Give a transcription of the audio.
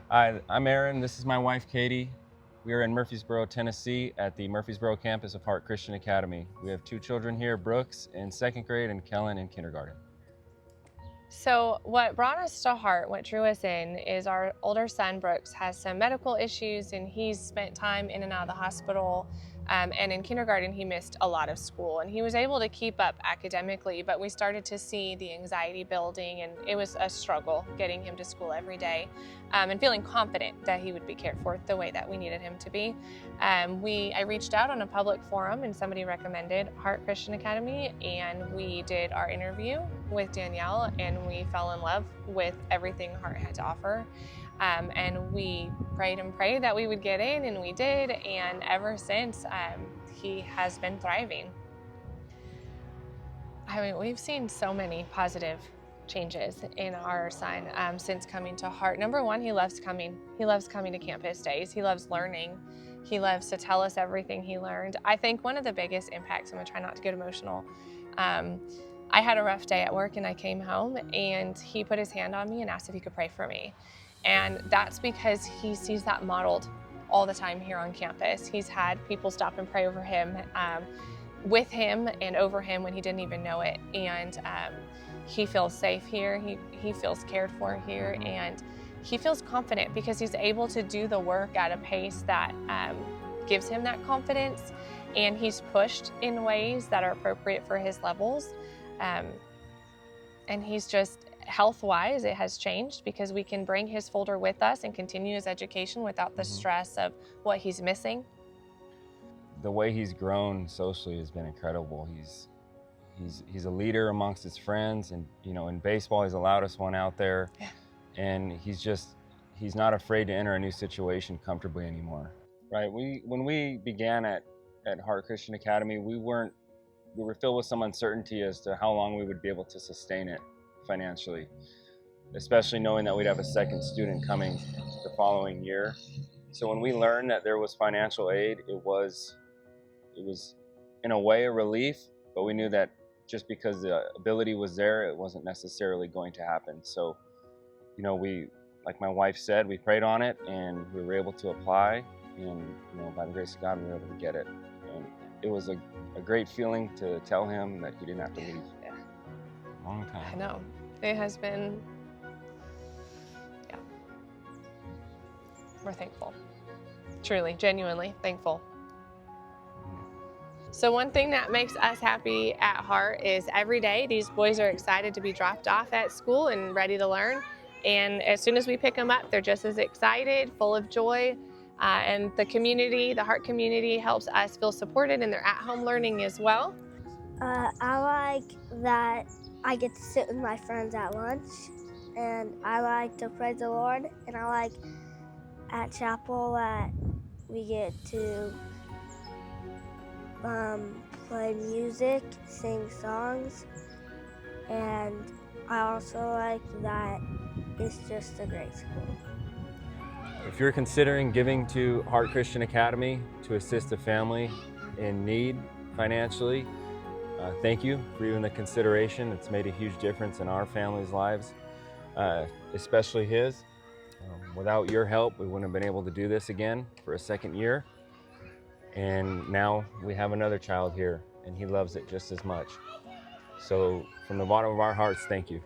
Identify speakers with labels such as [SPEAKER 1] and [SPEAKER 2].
[SPEAKER 1] Hi, I'm Aaron. This is my wife, Katie. We are in Murfreesboro, Tennessee at the Murfreesboro campus of Hart Christian Academy. We have 2 children here, Brooks in 2nd grade and Kellen in kindergarten.
[SPEAKER 2] So what brought us to Hart, what drew us in, is our older son, Brooks, has some medical issues and he's spent time in and out of the hospital. And in kindergarten, he missed a lot of school and he was able to keep up academically, but we started to see the anxiety building and it was a struggle getting him to school every day and feeling confident that he would be cared for the way that we needed him to be. I reached out on a public forum and somebody recommended Hart Christian Academy, and we did our interview with Danielle and we fell in love with everything Hart had to offer. And we prayed and prayed that we would get in, and we did, and ever since he has been thriving. I mean, we've seen so many positive changes in our son since coming to Hart. Number one, he loves coming. He loves coming to campus days. He loves learning. He loves to tell us everything he learned. I think one of the biggest impacts, I'm gonna try not to get emotional, I had a rough day at work and I came home and he put his hand on me and asked if he could pray for me. And that's because he sees that modeled all the time here on campus. He's had people stop and pray over him, with him and over him when he didn't even know it. And he feels safe here, he feels cared for here, and he feels confident because he's able to do the work at a pace that gives him that confidence, and he's pushed in ways that are appropriate for his levels. And he's just, health-wise, it has changed because we can bring his folder with us and continue his education without the stress of what he's missing.
[SPEAKER 1] The way he's grown socially has been incredible. He's a leader amongst his friends, and in baseball he's the loudest one out there.
[SPEAKER 2] Yeah.
[SPEAKER 1] And he's not afraid to enter a new situation comfortably anymore. Right. When we began at Hart Christian Academy, we were filled with some uncertainty as to how long we would be able to sustain it financially, especially knowing that we'd have a second student coming the following year. So when we learned that there was financial aid, it was in a way a relief, but we knew that just because the ability was there, it wasn't necessarily going to happen. So, we, like my wife said, we prayed on it and we were able to apply, and by the grace of God, we were able to get it. And it was a great feeling to tell him that he didn't have to leave.
[SPEAKER 2] Yeah.
[SPEAKER 1] Long time.
[SPEAKER 2] I know. It has been, yeah. We're thankful. Truly, genuinely thankful. So one thing that makes us happy at Hart is every day these boys are excited to be dropped off at school and ready to learn. And as soon as we pick them up, they're just as excited, full of joy. And the community, the Hart community, helps us feel supported in their at-home learning as well.
[SPEAKER 3] I like that I get to sit with my friends at lunch, and I like to praise the Lord, and I like at chapel that we get to play music, sing songs, and I also like that it's just a great school.
[SPEAKER 1] If you're considering giving to Hart Christian Academy to assist a family in need financially, thank you for even the consideration. It's made a huge difference in our family's lives, especially his. Without your help, we wouldn't have been able to do this again for a second year. And now we have another child here, and he loves it just as much. So from the bottom of our hearts, thank you.